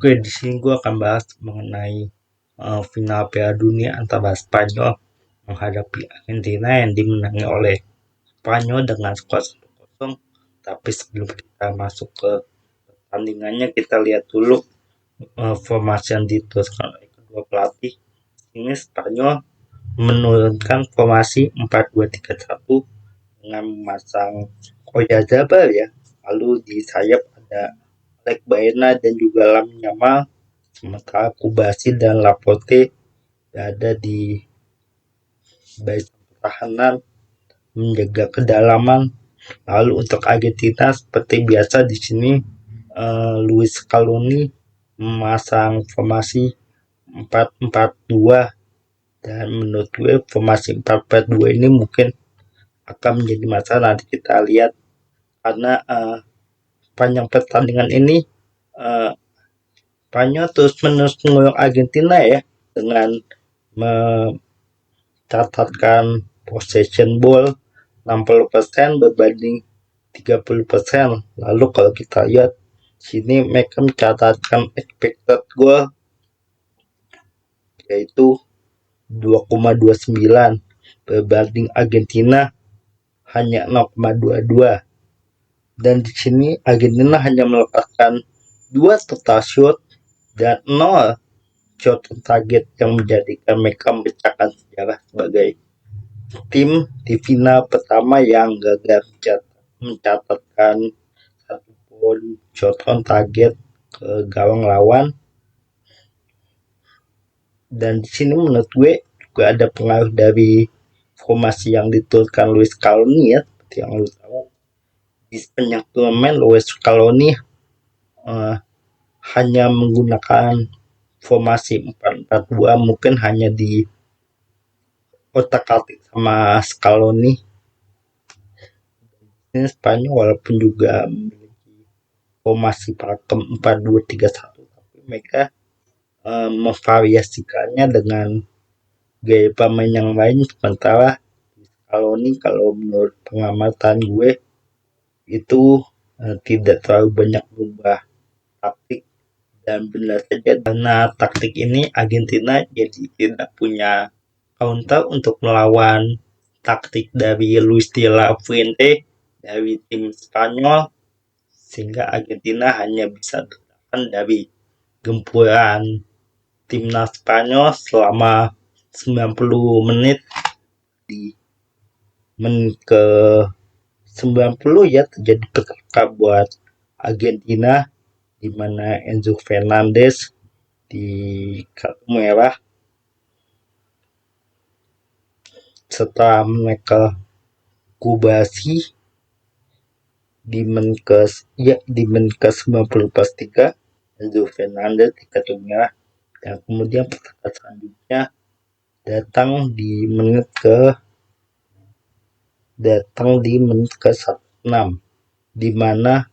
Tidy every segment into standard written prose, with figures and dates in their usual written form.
Oke, di sini gue akan bahas mengenai final Piala Dunia antara Spanyol menghadapi Argentina yang dimenangi oleh Spanyol dengan skor 1-0. Tapi sebelum kita masuk ke pertandingannya, kita lihat dulu formasi yang diteruskan oleh kedua pelatih. Ini Spanyol menurunkan formasi 4-2-3-1 dengan memasang Oyarzabal ya. Lalu di sayap ada Alec Baena dan juga Lamine Yamal, sementara Kubasi dan Laporte ada di barisan pertahanan menjaga kedalaman. Lalu untuk Argentina seperti biasa di sini Luis Scaloni memasang formasi 4-4-2, dan menurut gue formasi 4-4-2 ini mungkin akan menjadi masalah, nanti kita lihat karena panjang pertandingan ini Spanyol terus menerus mengulung Argentina ya, dengan mencatatkan possession ball 60% berbanding 30%. Lalu kalau kita lihat sini mereka mencatatkan expected goal yaitu 2,29 berbanding Argentina hanya 0,22. Dan di sini Argentina hanya melepaskan 2 total shot dan 0 shot on target yang menjadikan mereka memecahkan sejarah sebagai tim di final pertama yang gagal mencatatkan satu pun shot on target ke gawang lawan. Dan di sini menurut gue juga ada pengaruh dari formasi yang diturunkan Luis Scaloni ya, seperti yang lu tahu di sepanjang turnamen Luis Scaloni hanya menggunakan formasi 4-4-2, mungkin hanya di otak-atik sama Scaloni. Ini Spanyol walaupun juga memiliki formasi pakem 4-2-3-1, tapi mereka memvariasikannya dengan gaya pemain yang lain. Sementara Scaloni kalau menurut pengamatan gue itu tidak terlalu banyak berubah taktik, dan benar saja karena taktik ini Argentina jadi tidak punya counter untuk melawan taktik dari Luis de la Fuente dari tim Spanyol, sehingga Argentina hanya bisa bertahan dari gempuran timnas Spanyol selama 90 menit. Di menit ke 90 ya terjadi PK buat Argentina, di mana Enzo Fernandez di kartu merah setelah menekel Kubasi di menit ke 90+3. Enzo Fernandez di kartu merah, dan kemudian pertandingan selanjutnya datang di menit ke 106, di mana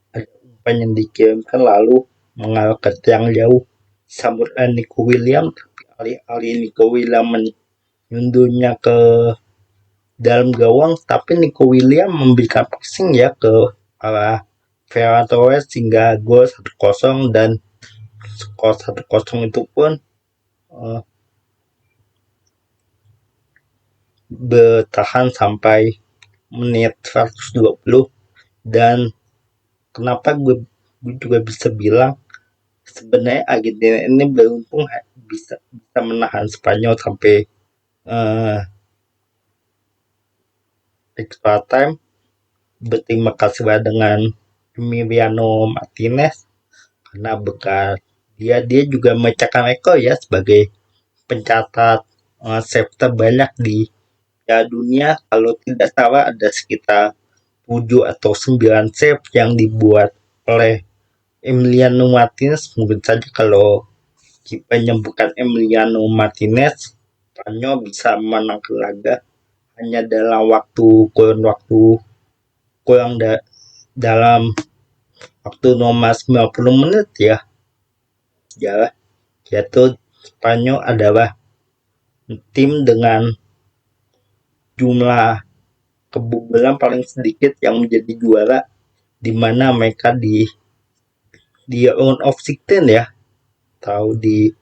ada umpan yang dikirimkan lalu mengarah ke tiang jauh disambut Nico Williams, tapi alih-alih Nico Williams menyundulnya ke dalam gawang, tapi Nico Williams memberikan passing ya ke arah Ferran Torres sehingga gol 1-0, dan skor 1-0 itu pun bertahan sampai menit 120. Dan kenapa gue juga bisa bilang sebenarnya Argentina ini beruntung bisa menahan Spanyol sampai extra time. Berterima kasih dengan Emiliano Martinez karena berkat dia juga memecahkan rekor ya sebagai pencatat save terbanyak di Piala Dunia. Kalau tidak salah ada sekitar 7 atau 9 save yang dibuat oleh Emiliano Martinez. Mungkin saja kalau kipernya bukan Emiliano Martinez, Spanyol bisa menangkan laga hanya dalam dalam waktu normal 90 menit ya. Yaitu Spanyol adalah tim dengan jumlah kebobolan paling sedikit yang menjadi juara, di mana mereka di round of 16 ya, tahu di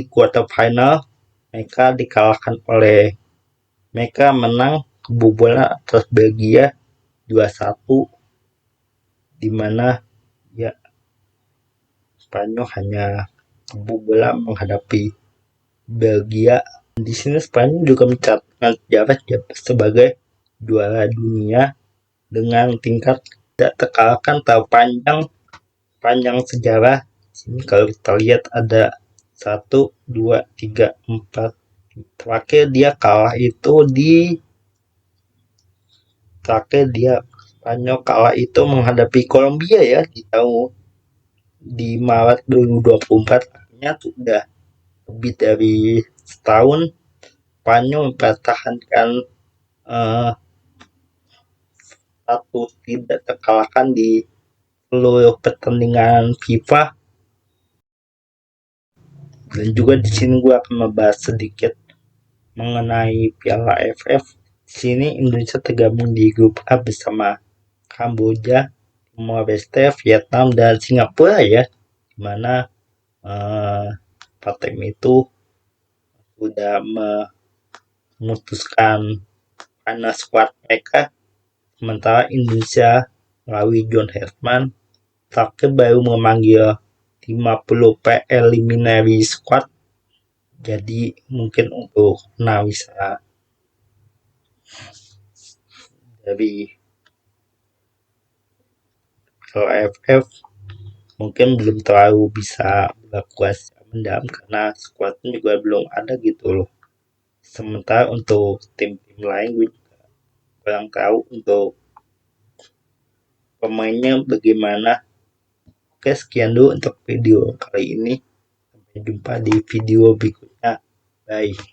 quarter final mereka dikalahkan oleh mereka menang kebobolan atas Belgia 2-1, di mana ya Spanyol hanya kebobolan menghadapi Belgia. Di sini Spanyol juga mencatatkan sejarah sebagai juara dunia dengan tingkat tidak terkalahkan terpanjang panjang sejarah. Sini kalau kita lihat ada 1, 2, 3, 4. Terakhir dia kalah itu Spanyol kalah itu menghadapi Kolombia ya di Maret 2024. Artinya sudah lebih dari setahun Spanyol mempertahankan status tidak terkalahkan di seluruh pertandingan FIFA. Dan juga di sini gue akan membahas sedikit mengenai Piala AFF. Di sini Indonesia tergabung di grup A bersama Kamboja, Timor Leste, Vietnam, dan Singapura ya, dimana partai itu sudah memutuskan karena squad mereka, sementara Indonesia melalui John Herdman terakhir baru memanggil 50 preliminary squad. Jadi mungkin untuk analisa dari AFF mungkin belum terlalu bisa berkuat mendalam karena squadnya juga belum ada gitu loh. Sementara untuk tim-tim lain gue juga kurang tahu untuk pemainnya bagaimana. Oke, sekian dulu untuk video kali ini. Sampai jumpa di video berikutnya. Bye.